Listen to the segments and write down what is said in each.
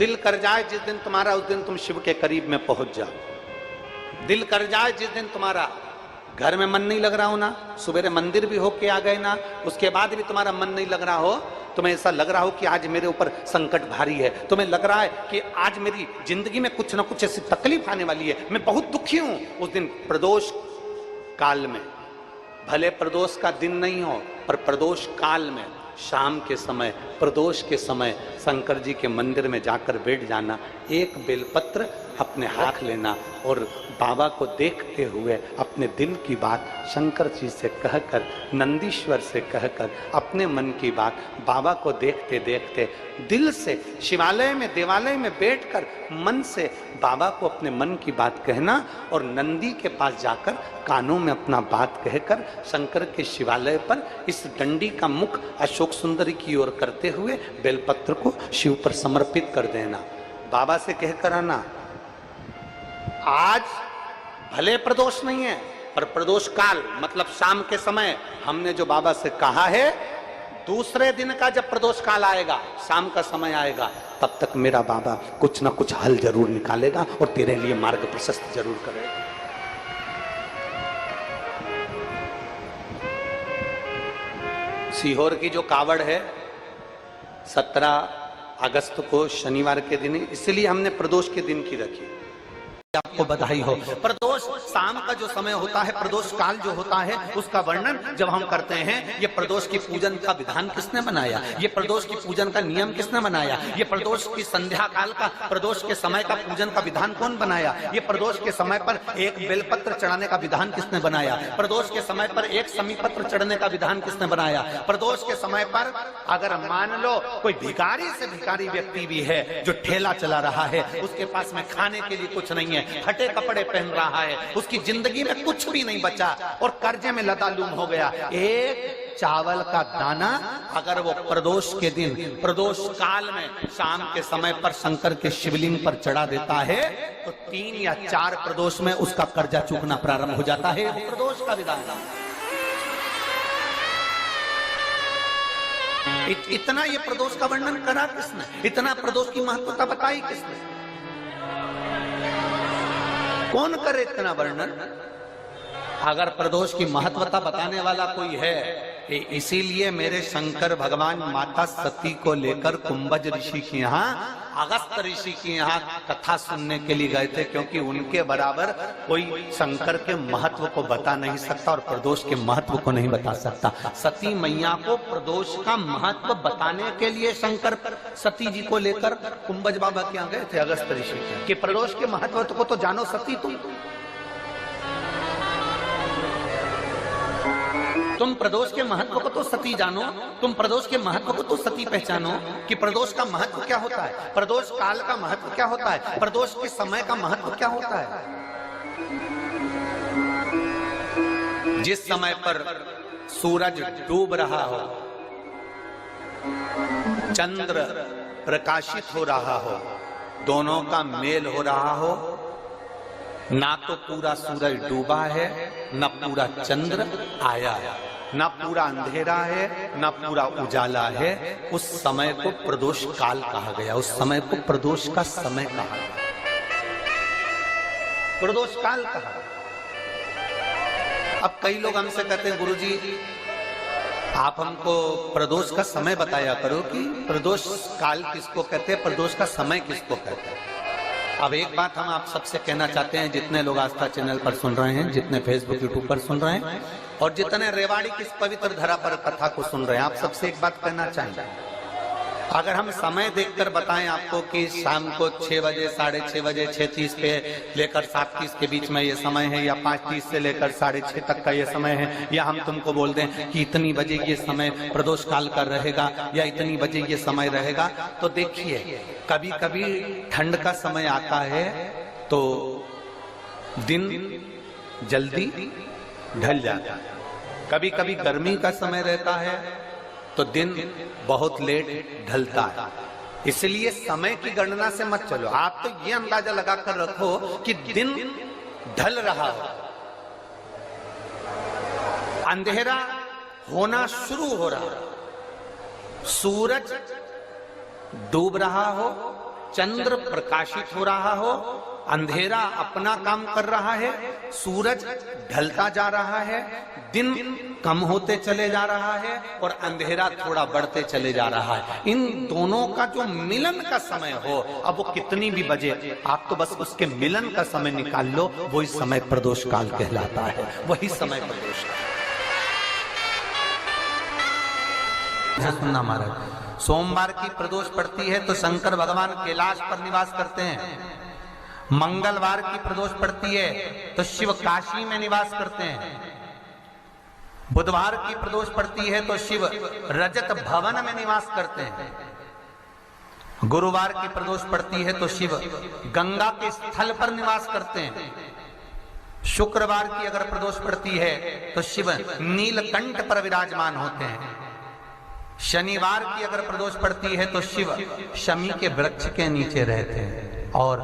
दिल कर जाए जिस दिन तुम्हारा, उस दिन तुम शिव के करीब में पहुंच जाओ। दिल कर जाए जिस दिन तुम्हारा, घर में मन नहीं लग रहा हो ना, सुबह मंदिर भी होके आ गए ना, उसके बाद भी तुम्हारा मन नहीं लग रहा हो, तुम्हें ऐसा लग रहा हो कि आज मेरे ऊपर संकट भारी है, तुम्हें लग रहा है कि आज मेरी जिंदगी में कुछ ना कुछ ऐसी तकलीफ आने वाली है, मैं बहुत दुखी हूं, उस दिन प्रदोष काल में, भले प्रदोष का दिन नहीं हो पर प्रदोष काल में, शाम के समय, प्रदोष के समय शंकर जी के मंदिर में जाकर बैठ जाना, एक बेलपत्र अपने हाथ लेना और बाबा को देखते हुए अपने दिल की बात शंकर जी से कहकर, नंदीश्वर से कहकर, अपने मन की बात बाबा को देखते देखते दिल से शिवालय में, देवालय में बैठकर मन से बाबा को अपने मन की बात कहना और नंदी के पास जाकर कानों में अपना बात कहकर शंकर के शिवालय पर इस डंडी का मुख अशोक सुंदरी की ओर करते हुए बेलपत्र को शिव पर समर्पित कर देना। बाबा से कहकर आना, आज भले प्रदोष नहीं है पर प्रदोष काल मतलब शाम के समय हमने जो बाबा से कहा है, दूसरे दिन का जब प्रदोष काल आएगा, शाम का समय आएगा, तब तक मेरा बाबा कुछ ना कुछ हल जरूर निकालेगा और तेरे लिए मार्ग प्रशस्त जरूर करेगा। सीहोर की जो कावड़ है 17 अगस्त को शनिवार के दिन, इसलिए हमने प्रदोष के दिन की रखी। आपको बधाई हो। प्रदोष शाम का जो समय होता है, प्रदोष काल जो होता है, उसका वर्णन जब हम करते हैं, ये प्रदोष की पूजन का विधान किसने बनाया, ये प्रदोष की पूजन का नियम किसने बनाया, ये प्रदोष की संध्या काल का, प्रदोष के समय का पूजन का विधान कौन बनाया, ये प्रदोष के समय पर एक बेलपत्र चढ़ाने का विधान किसने बनाया, प्रदोष के समय पर एक समीपत्र चढ़ने का विधान किसने बनाया, प्रदोष के समय पर अगर मान लो कोई भिखारी से भिखारी व्यक्ति भी है जो ठेला चला रहा है, उसके पास में खाने के लिए कुछ नहीं है, फटे कपड़े पहन रहा है, उसकी जिंदगी में कुछ भी नहीं बचा और कर्जे में लतालूम हो गया, एक चावल का दाना अगर वो प्रदोष के दिन, प्रदोष काल में शाम के समय पर शंकर के शिवलिंग पर चढ़ा देता है, तो 3 या 4 प्रदोष में उसका कर्जा चूकना प्रारंभ हो जाता है। प्रदोष का विधान इतना, ये प्रदोष का वर्णन करा किसने, इतना प्रदोष की महत्वता बताई किसने, कौन करे इतना वर्णन। अगर प्रदोष की महत्वता बताने वाला कोई है, इसीलिए मेरे शंकर भगवान माता सती को लेकर कुंभज ऋषि के यहाँ, अगस्त ऋषि के यहाँ कथा सुनने के लिए गए थे, क्योंकि उनके बराबर कोई शंकर के महत्व को बता नहीं सकता और प्रदोष के महत्व को नहीं बता सकता। सती मैया को प्रदोष का महत्व बताने के लिए शंकर सती जी को लेकर कुंभज बाबा के यहाँ गए थे, अगस्त ऋषि के, कि प्रदोष के महत्व को तो जानो सती, तुम प्रदोष के महत्व को तो सती जानो, तुम प्रदोष के महत्व को तो सती पहचानो कि प्रदोष का महत्व क्या होता है, प्रदोष काल का महत्व क्या होता है, प्रदोष के समय का महत्व क्या होता है। जिस समय पर सूरज डूब रहा हो, चंद्र प्रकाशित हो रहा हो, दोनों का मेल हो रहा हो, ना तो पूरा सूरज डूबा है, ना पूरा चंद्र आया है, ना पूरा अंधेरा है, ना पूरा उजाला है, उस समय को प्रदोष काल कहा गया, उस समय को प्रदोष का समय कहा, प्रदोष काल कहा। अब कई लोग हमसे कहते हैं, गुरुजी आप हमको प्रदोष का समय बताया करो कि प्रदोष काल किसको कहते हैं, प्रदोष का समय किसको कहते हैं। अब एक बात हम आप सबसे कहना चाहते हैं, जितने लोग आस्था चैनल पर सुन रहे हैं, जितने फेसबुक यूट्यूब पर सुन रहे हैं और जितने रेवाड़ी की इस पवित्र धरा पर कथा को सुन रहे हैं, आप सबसे एक बात कहना चाहेंगे, अगर हम समय देखकर बताएं आपको कि शाम को 6 बजे, 6:30 बजे, 6:30 पे लेकर 7:30 के बीच में ये समय है, या 5:30 से लेकर 6:30 तक का ये समय है, या हम तुमको बोल दें कि इतनी बजे ये समय प्रदोष काल का रहेगा या इतनी बजे ये समय रहेगा, तो देखिए कभी कभी ठंड का समय आता है तो दिन जल्दी ढल जाता है, कभी कभी गर्मी का समय रहता है तो दिन बहुत लेट ढलता है। इसलिए समय की गणना से मत चलो, आप तो ये अंदाजा लगाकर रखो कि दिन ढल रहा हो, अंधेरा होना शुरू हो रहा हो, सूरज डूब रहा हो, चंद्र प्रकाशित हो रहा हो, अंधेरा अपना काम कर रहा है, सूरज ढलता जा रहा है, दिन कम होते चले जा रहा है और अंधेरा थोड़ा बढ़ते चले जा रहा है। इन दोनों का जो मिलन का समय हो, अब वो कितनी भी बजे, आप तो बस उसके मिलन का समय निकाल लो, वही समय प्रदोष काल कहलाता है, वही समय प्रदोष काल। सुनना महाराज, सोमवार की प्रदोष पड़ती है तो शंकर भगवान कैलाश पर निवास करते हैं। मंगलवार की प्रदोष पड़ती है तो शिव काशी में निवास करते हैं। बुधवार की प्रदोष पड़ती है तो शिव रजत भवन में निवास करते हैं। गुरुवार की प्रदोष पड़ती है तो शिव गंगा के स्थल पर निवास करते हैं। शुक्रवार की अगर प्रदोष पड़ती है तो शिव नीलकंठ पर विराजमान होते हैं। शनिवार की अगर प्रदोष पड़ती है तो शिव शमी के वृक्ष के नीचे रहते हैं। और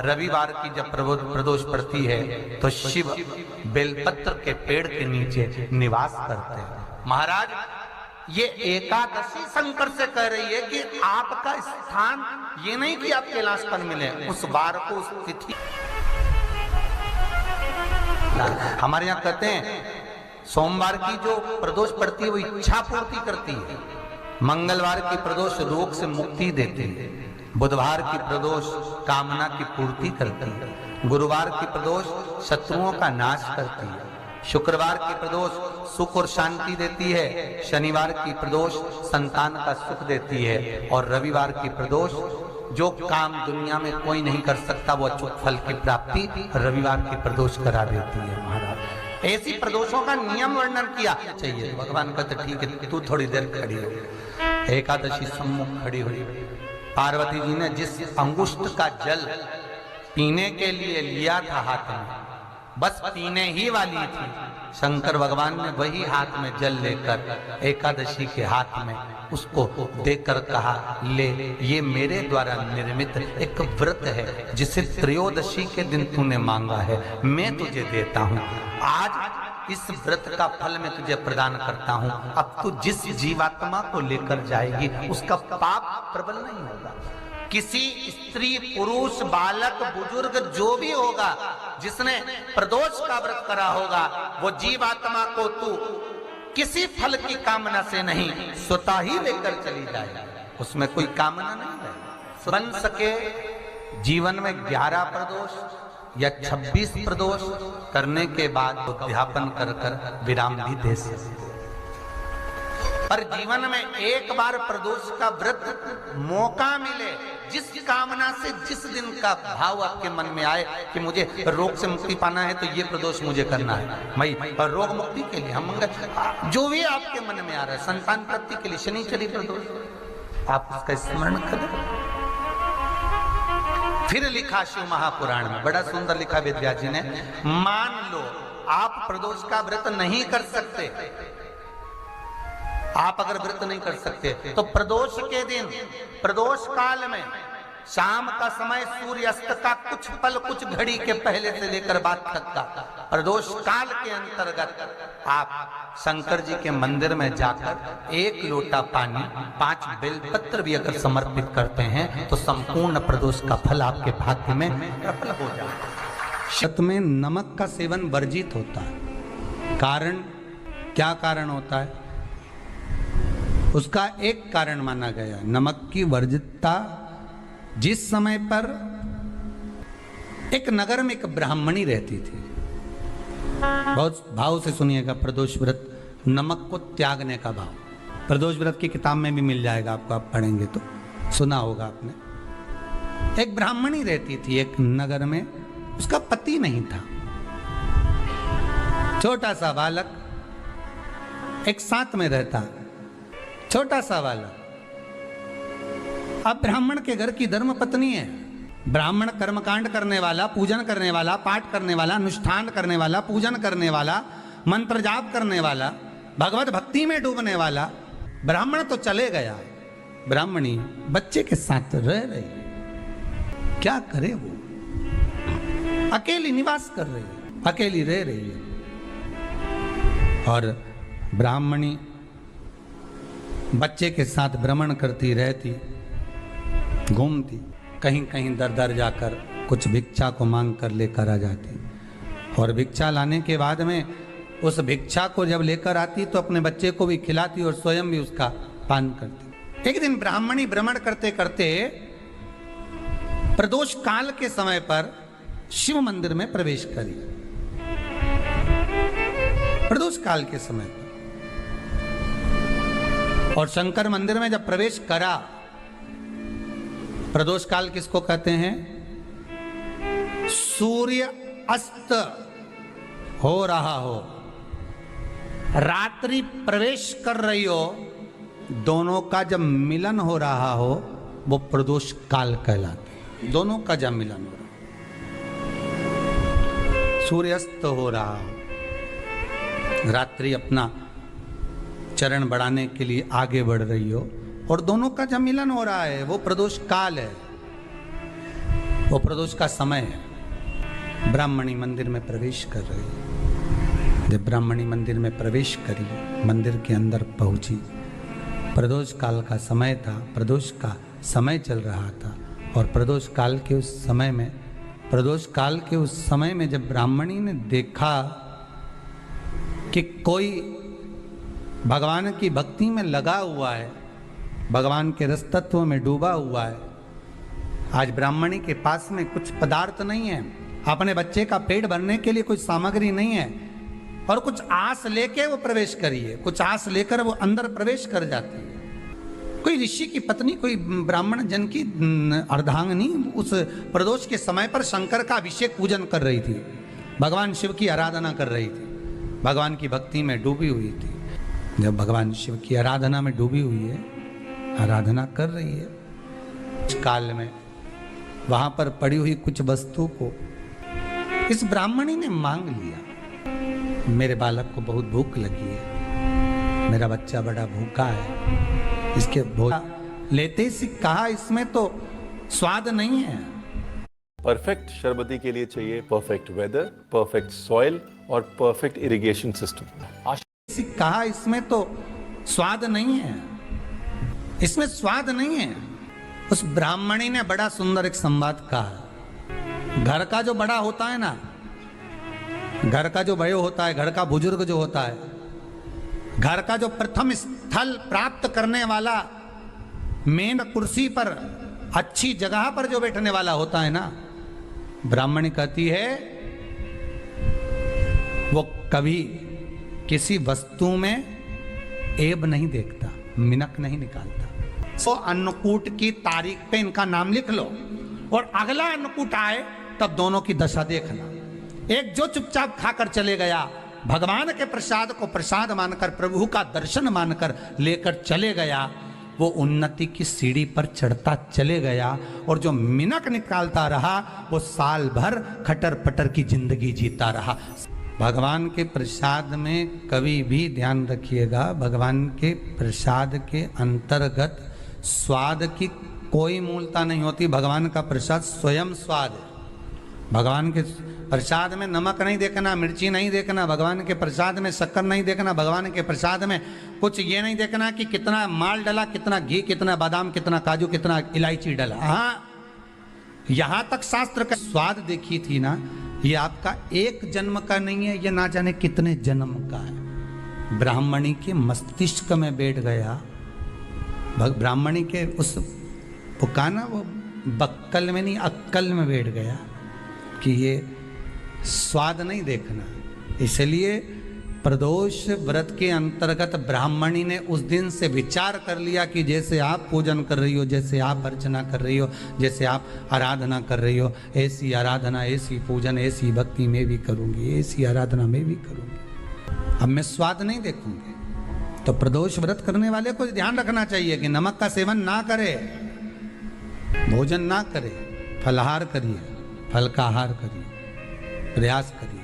रविवार की जब प्रदोष पड़ती है तो शिव बेलपत्र के पेड़ के नीचे निवास करते हैं। महाराज, ये एकादशी शंकर से कह रही है कि आपका स्थान ये नहीं कि आप कैलाश पर मिले, उस वार को, उस तिथि। हमारे यहाँ कहते हैं सोमवार की जो प्रदोष पड़ती है वो इच्छा पूर्ति करती है, मंगलवार की प्रदोष रोग से मुक्ति देती है, बुधवार की प्रदोष कामना की पूर्ति करती है, गुरुवार की प्रदोष शत्रुओं का नाश करती है, शुक्रवार की प्रदोष सुख और शांति देती है, शनिवार की प्रदोष संतान का सुख देती है और रविवार की प्रदोष जो काम दुनिया में कोई नहीं कर सकता वो अचूक फल की प्राप्ति रविवार की प्रदोष करा देती है। महाराज, ऐसी प्रदोषों का नियम वर्णन किया चाहिए। भगवान कहते ठीक है, तू थोड़ी देर खड़ी हो। एकादशी सम्मुख खड़ी हुई, पार्वती जी ने जिस अंगुष्ठ का जल पीने के लिए लिया था हाथ में, बस पीने ही वाली थी, शंकर भगवान ने वही हाथ में जल लेकर एकादशी के हाथ में उसको देकर कहा, ले, ये मेरे द्वारा निर्मित एक व्रत है जिसे त्रयोदशी के दिन तूने मांगा है, मैं तुझे देता हूँ। आज इस व्रत का फल मैं तुझे प्रदान करता हूँ। अब तू जिस जीवात्मा को लेकर जाएगी उसका पाप प्रबल नहीं होगा। किसी स्त्री, पुरुष, बालक, बुजुर्ग जो भी होगा जिसने प्रदोष का व्रत करा होगा, वो जीवात्मा को तू किसी फल की कामना से नहीं, स्वतः ही लेकर चली जाए, उसमें कोई कामना नहीं है। बन सके जीवन में 11 प्रदोष या 26 प्रदोष करने के बाद उद्यापन कर विराम भी दे सकते, पर जीवन में एक बार प्रदोष का व्रत मौका मिले, जिस कामना से जिस दिन का भाव आपके मन में आए कि मुझे रोग से मुक्ति पाना है तो ये प्रदोष मुझे करना है, भाई रोग मुक्ति के लिए, हम मंगल, जो भी आपके मन में आ रहा है, संतान प्राप्ति के लिए शनिचरी प्रदोष, आप उसका स्मरण करें। फिर लिखा शिव महापुराण में, बड़ा सुंदर लिखा विद्या जी ने, मान लो आप प्रदोष का व्रत नहीं कर सकते, आप अगर व्रत नहीं कर सकते तो प्रदोष के दिन, प्रदोष काल में शाम का समय सूर्यास्त का कुछ पल, कुछ घड़ी के पहले से लेकर बाद तक का प्रदोष काल के अंतर्गत आप शंकर जी के मंदिर में जाकर 1 लोटा पानी, 5 बेलपत्र भी अगर समर्पित करते हैं तो संपूर्ण प्रदोष का फल आपके भाग्य में प्रबल हो जाए। शत में नमक का सेवन वर्जित होता है। कारण, क्या कारण होता है? उसका एक कारण माना गया, नमक की वर्जितता। जिस समय पर एक नगर में एक ब्राह्मणी रहती थी, बहुत भाव से सुनिएगा, प्रदोष व्रत, नमक को त्यागने का भाव, प्रदोष व्रत की किताब में भी मिल जाएगा आपको, आप पढ़ेंगे तो सुना होगा आपने। एक ब्राह्मणी रहती थी एक नगर में, उसका पति नहीं था, छोटा सा बालक एक साथ में रहता, छोटा सा बालक। अब ब्राह्मण के घर की धर्म पत्नी है, ब्राह्मण कर्मकांड करने वाला, पूजन करने वाला, पाठ करने वाला, अनुष्ठान करने वाला, पूजन करने वाला, मंत्र जाप करने वाला, भगवत भक्ति में डूबने वाला। ब्राह्मण तो चले गया, ब्राह्मणी बच्चे के साथ रह रही, क्या करे वो, अकेली निवास कर रही है, अकेली रह रही है। और ब्राह्मणी बच्चे के साथ भ्रमण करती रहती, घूमती। कहीं कहीं दर दर जाकर कुछ भिक्षा को मांग कर लेकर आ जाती, और भिक्षा लाने के बाद में उस भिक्षा को जब लेकर आती तो अपने बच्चे को भी खिलाती और स्वयं भी उसका पान करती। एक दिन ब्राह्मणी भ्रमण करते करते प्रदोष काल के समय पर शिव मंदिर में प्रवेश करी। प्रदोष काल के समय पर और शंकर मंदिर में जब प्रवेश करा, प्रदोष काल किसको कहते हैं? सूर्य अस्त हो रहा हो, रात्रि प्रवेश कर रही हो, दोनों का जब मिलन हो रहा हो वो प्रदोष काल कहलाता। दोनों का जब मिलन हो रहा, सूर्यास्त हो रहा हो, रात्रि अपना चरण बढ़ाने के लिए आगे बढ़ रही हो और दोनों का जब मिलन हो रहा है, वो प्रदोष काल है, वो प्रदोष का समय है। ब्राह्मणी मंदिर में प्रवेश कर रही है। जब ब्राह्मणी मंदिर में प्रवेश करी, मंदिर के अंदर पहुंची, प्रदोष काल का समय था, प्रदोष का समय चल रहा था और प्रदोष काल के उस समय में जब ब्राह्मणी ने देखा कि कोई भगवान की भक्ति में लगा हुआ है, भगवान के रस तत्व में डूबा हुआ है। आज ब्राह्मणी के पास में कुछ पदार्थ नहीं है, अपने बच्चे का पेट भरने के लिए कोई सामग्री नहीं है और कुछ आस लेके वो प्रवेश करिए, कुछ आस लेकर वो अंदर प्रवेश कर जाती है। कोई ऋषि की पत्नी, कोई ब्राह्मण जन की अर्धांगिनी उस प्रदोष के समय पर शंकर का अभिषेक पूजन कर रही थी, भगवान शिव की आराधना कर रही थी, भगवान की भक्ति में डूबी हुई थी। जब भगवान शिव की आराधना में डूबी हुई है, आराधना कर रही है, इस काल में वहां पर पड़ी हुई कुछ वस्तु को इस ब्राह्मणी ने मांग लिया। मेरे बालक को बहुत भूख लगी है, मेरा बच्चा बड़ा भूखा है, इसके भोजन लेते से कहा इसमें तो स्वाद नहीं है। परफेक्ट शरबती के लिए चाहिए परफेक्ट वेदर, परफेक्ट सॉइल और परफेक्ट इरिगेशन सिस्टम। कहा इसमें तो स्वाद नहीं है, इसमें स्वाद नहीं है। उस ब्राह्मणी ने बड़ा सुंदर एक संवाद कहा। घर का जो बड़ा होता है ना, घर का जो बड़े होता है, घर का बुजुर्ग जो होता है, घर का जो प्रथम स्थल प्राप्त करने वाला, मेन कुर्सी पर अच्छी जगह पर जो बैठने वाला होता है ना, ब्राह्मणी कहती है वो कभी किसी वस्तु में ऐब नहीं देखता, मिनक नहीं निकालता। तो अन्नकूट की तारीख पे इनका नाम लिख लो और अगला अन्नकूट आए तब दोनों की दशा देखना। एक जो चुपचाप खाकर चले गया, भगवान के प्रसाद को प्रसाद मानकर, प्रभु का दर्शन मानकर लेकर चले गया, वो उन्नति की सीढ़ी पर चढ़ता चले गया और जो मिनक निकालता रहा वो साल भर खटर पटर की जिंदगी जीता रहा। भगवान के प्रसाद में कभी भी ध्यान रखिएगा, भगवान के प्रसाद के अंतर्गत स्वाद की कोई मूलता नहीं होती। भगवान का प्रसाद स्वयं स्वाद है। भगवान के प्रसाद में नमक नहीं देखना, मिर्ची नहीं देखना, भगवान के प्रसाद में शक्कर नहीं देखना, भगवान के प्रसाद में कुछ ये नहीं देखना कि कितना माल डला, कितना घी, कितना बादाम, कितना काजू, कितना इलायची डला। हाँ, यहाँ तक शास्त्र का स्वाद देखी थी ना, ये आपका एक जन्म का नहीं है, ये ना जाने कितने जन्म का है। ब्राह्मणी के मस्तिष्क में बैठ गया, ब्राह्मणी के उस पुकाना वो बक्कल में नहीं अक्कल में बैठ गया कि ये स्वाद नहीं देखना। इसलिए प्रदोष व्रत के अंतर्गत ब्राह्मणी ने उस दिन से विचार कर लिया कि जैसे आप पूजन कर रही हो, जैसे आप अर्चना कर रही हो, जैसे आप आराधना कर रही हो, ऐसी आराधना, ऐसी पूजन, ऐसी भक्ति में भी करूंगी, ऐसी आराधना में भी करूंगी। अब मैं स्वाद नहीं देखूंगी। तो प्रदोष व्रत करने वाले को ध्यान रखना चाहिए कि नमक का सेवन ना करे, भोजन ना करे, फलाहार करिए, फल का आहार करिए, प्रयास करिए।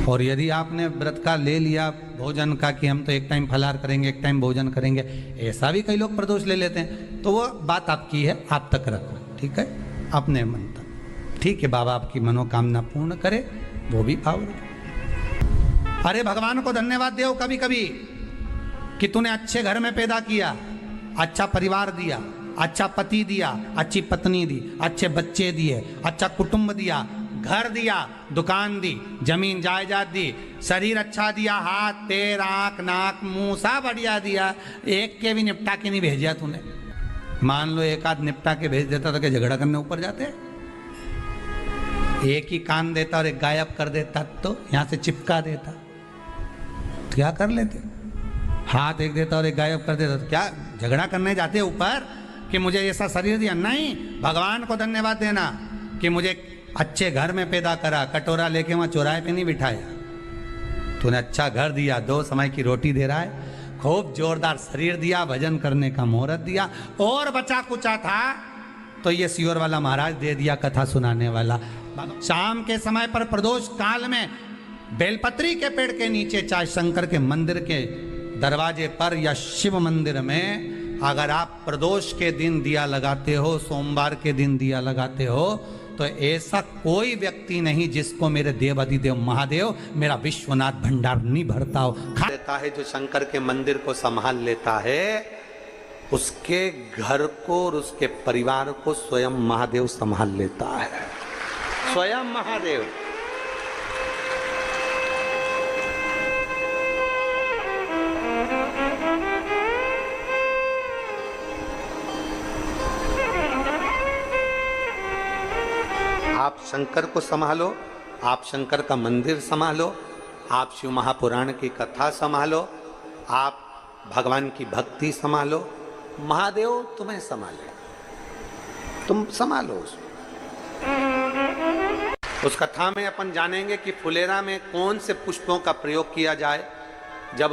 और यदि आपने व्रत का ले लिया भोजन का कि हम तो एक टाइम फलाहार करेंगे, एक टाइम भोजन करेंगे, ऐसा भी कई लोग प्रदोष ले लेते हैं, तो वो बात आपकी है, आप तक रखो, ठीक है, अपने मन तक। ठीक है, बाबा आपकी मनोकामना पूर्ण करे, वो भी भाव रखो। अरे भगवान को धन्यवाद दो कभी कभी कि तूने अच्छे घर में पैदा किया, अच्छा परिवार दिया, अच्छा पति दिया, अच्छी पत्नी दी, अच्छे बच्चे दिए, अच्छा कुटुंब दिया, घर दिया, दुकान दी, जमीन जायदाद दी, शरीर अच्छा दिया, हाथ पैर आंख नाक मुंह सब बढ़िया दिया, एक के भी निपटा के नहीं भेजा तूने। मान लो एक आध निपटा के भेज देता तो क्या झगड़ा करने ऊपर जाते? एक ही कान देता और एक गायब कर देता तो यहां से चिपका देता, तो क्या कर लेते? हाथ एक देता और एक गायब कर देता तो क्या झगड़ा करने जाते ऊपर कि मुझे ऐसा शरीर दिया? नहीं, भगवान को धन्यवाद देना कि मुझे अच्छे घर में पैदा करा, कटोरा लेके वहां चौराहे पे नहीं बिठाया, तूने अच्छा घर दिया, 2 समय की रोटी दे रहा है, खूब जोरदार शरीर दिया, भजन करने का मुहूर्त दिया, और बचा कुचा था तो ये सियोर वाला महाराज दे दिया, कथा सुनाने वाला। शाम के समय पर प्रदोष काल में बेलपत्री के पेड़ के नीचे, चाहे शंकर के मंदिर के दरवाजे पर या शिव मंदिर में, अगर आप प्रदोष के दिन दिया लगाते हो, सोमवार के दिन दिया लगाते हो, तो ऐसा कोई व्यक्ति नहीं जिसको मेरे देव अधिदेव महादेव मेरा विश्वनाथ भंडार नहीं भरता हो। देता है जो शंकर के मंदिर को संभाल लेता है, उसके घर को और उसके परिवार को स्वयं महादेव संभाल लेता है, स्वयं महादेव। आप शंकर को संभालो, आप शंकर का मंदिर संभालो, आप शिव महापुराण की कथा संभालो, आप भगवान की भक्ति संभालो, महादेव तुम्हें संभाले, तुम संभालो उसको। उस कथा में अपन जानेंगे कि फुलेरा में कौन से पुष्पों का प्रयोग किया जाए जब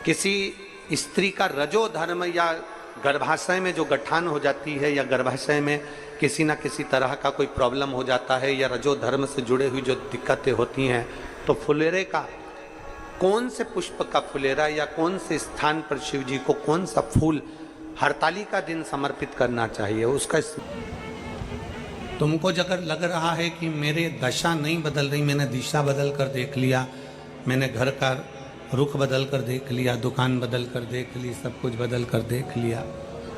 किसी स्त्री का रजो धर्म या गर्भाशय में जो गठान हो जाती है, या गर्भाशय में किसी ना किसी तरह का कोई प्रॉब्लम हो जाता है, या रजो धर्म से जुड़े हुई जो दिक्कतें होती हैं, तो फुलेरे का कौन से पुष्प का फुलेरा या कौन से स्थान पर शिव जी को कौन सा फूल हरताली का दिन समर्पित करना चाहिए, उसका। तुमको अगर लग रहा है कि मेरे दशा नहीं बदल रही, मैंने दिशा बदल कर देख लिया, मैंने घर का रुख बदल कर देख लिया, दुकान बदल कर देख ली, सब कुछ बदल कर देख लिया,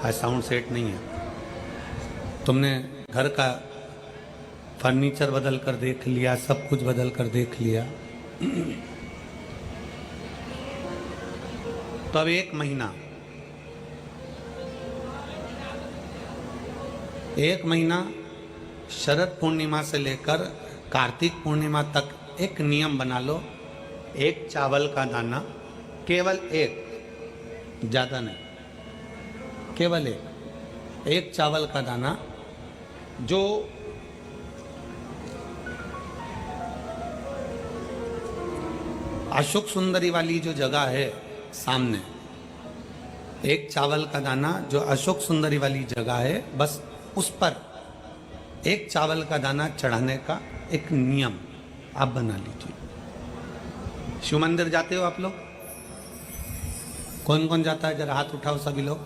आज साउंड सेट नहीं है, तुमने घर का फर्नीचर बदल कर देख लिया, सब कुछ बदल कर देख लिया, तो अब 1 महीना शरद पूर्णिमा से लेकर कार्तिक पूर्णिमा तक एक नियम बना लो, 1 चावल का दाना, केवल 1, ज़्यादा नहीं, केवल 1 चावल का दाना, जो अशोक सुंदरी वाली जो जगह है सामने, 1 चावल का दाना जो अशोक सुंदरी वाली जगह है, बस उस पर 1 चावल का दाना चढ़ाने का एक नियम आप बना लीजिए। शिव मंदिर जाते हो आप लोग? कौन कौन जाता है? जरा हाथ उठाओ सभी लोग।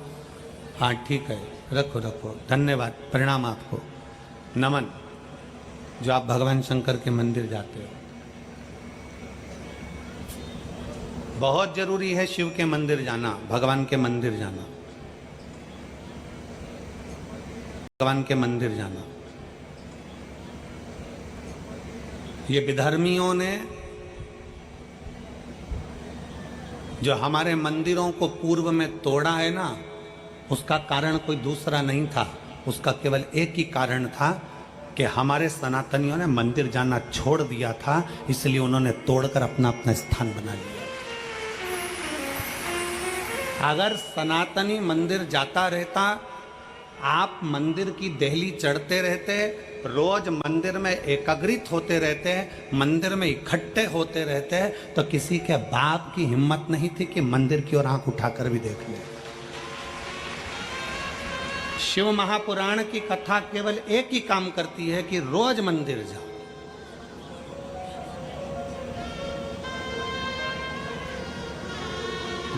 हाँ ठीक है, रखो रखो, धन्यवाद, प्रणाम आपको, नमन, जो आप भगवान शंकर के मंदिर जाते हो। बहुत जरूरी है शिव के मंदिर जाना, भगवान के मंदिर जाना, भगवान के मंदिर जाना। ये विधर्मियों ने जो हमारे मंदिरों को पूर्व में तोड़ा है ना, उसका कारण कोई दूसरा नहीं था, उसका केवल एक ही कारण था कि हमारे सनातनियों ने मंदिर जाना छोड़ दिया था, इसलिए उन्होंने तोड़कर अपना अपना स्थान बना लिया। अगर सनातनी मंदिर जाता रहता, आप मंदिर की देहली चढ़ते रहते, रोज मंदिर में एकाग्रित होते रहते, मंदिर में इकट्ठे होते रहते, तो किसी के बाप की हिम्मत नहीं थी कि मंदिर की ओर आंख उठाकर भी देख ले। शिव महापुराण की कथा केवल एक ही काम करती है कि रोज मंदिर जाओ।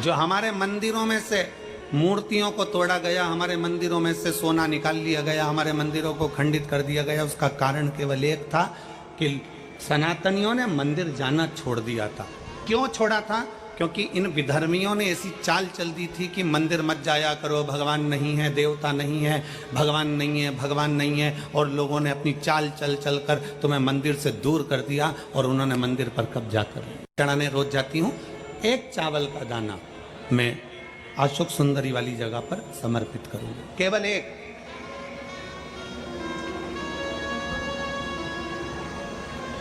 जो हमारे मंदिरों में से मूर्तियों को तोड़ा गया, हमारे मंदिरों में से सोना निकाल लिया गया, हमारे मंदिरों को खंडित कर दिया गया, उसका कारण केवल एक था कि सनातनियों ने मंदिर जाना छोड़ दिया था। क्यों छोड़ा था? क्योंकि इन विधर्मियों ने ऐसी चाल चल दी थी कि मंदिर मत जाया करो, भगवान नहीं है, देवता नहीं है, भगवान नहीं है, भगवान नहीं है, और लोगों ने अपनी चाल चल चल कर तुम्हें मंदिर से दूर कर दिया और उन्होंने मंदिर पर कब्जा कर लिया। चढ़ाने रोज जाती हूँ, एक चावल का दाना मैं अशोक सुंदरी वाली जगह पर समर्पित करूंगा, केवल एक।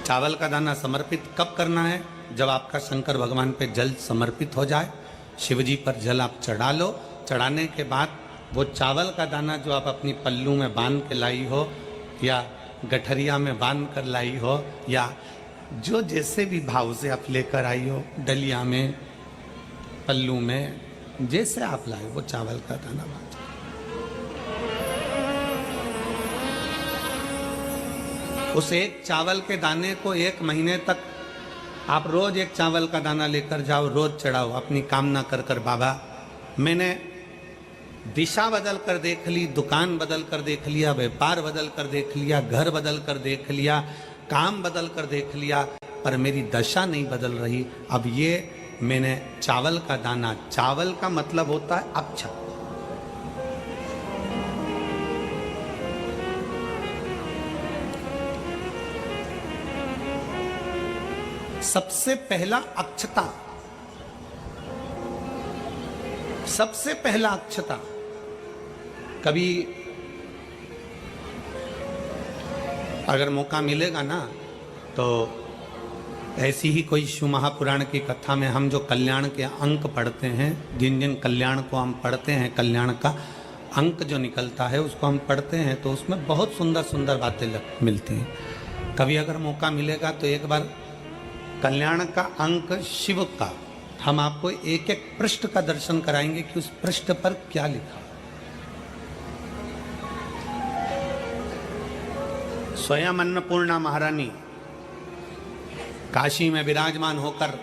चावल का दाना समर्पित कब करना है? जब आपका शंकर भगवान पे जल समर्पित हो जाए, शिव जी पर जल आप चढ़ा लो। चढ़ाने के बाद वो चावल का दाना जो आप अपनी पल्लू में बांध के लाई हो, या गठरिया में बांध कर लाई हो, या जो जैसे भी भाव से आप लेकर आई हो, डलिया में, पल्लू में, जैसे आप लाए वो चावल का दाना बांध। उस एक चावल के दाने को 1 महीने तक आप रोज एक चावल का दाना लेकर जाओ, रोज चढ़ाओ, अपनी कामना कर कर। बाबा मैंने दिशा बदल कर देख ली, दुकान बदल कर देख लिया, व्यापार बदल कर देख लिया, घर बदल कर देख लिया, काम बदल कर देख लिया, पर मेरी दशा नहीं बदल रही। अब ये मैंने चावल का दाना, चावल का मतलब होता है अक्षत। सबसे पहला अक्षता, सबसे पहला अक्षता। कभी अगर मौका मिलेगा ना तो ऐसी ही कोई शिव महापुराण की कथा में हम जो कल्याण के अंक पढ़ते हैं, जिन जिन कल्याण को हम पढ़ते हैं, कल्याण का अंक जो निकलता है उसको हम पढ़ते हैं, तो उसमें बहुत सुंदर सुंदर बातें मिलती हैं। कभी अगर मौका मिलेगा तो एक बार कल्याण का अंक शिव का हम आपको एक एक पृष्ठ का दर्शन कराएंगे कि उस पृष्ठ पर क्या लिखा। स्वयं अन्नपूर्णा महारानी काशी में विराजमान होकर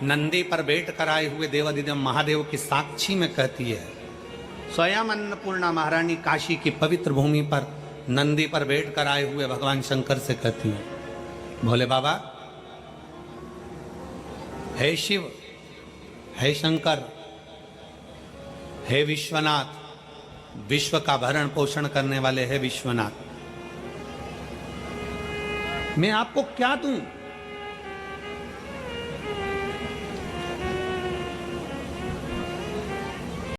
नंदी पर बैठ कर आए हुए देवाधिदेव महादेव की साक्षी में कहती है, स्वयं अन्नपूर्णा महारानी काशी की पवित्र भूमि पर नंदी पर बैठ कर आए हुए भगवान शंकर से कहती है, भोले बाबा, हे शिव, हे शंकर, हे विश्वनाथ, विश्व का भरण पोषण करने वाले हे विश्वनाथ, मैं आपको क्या दूं?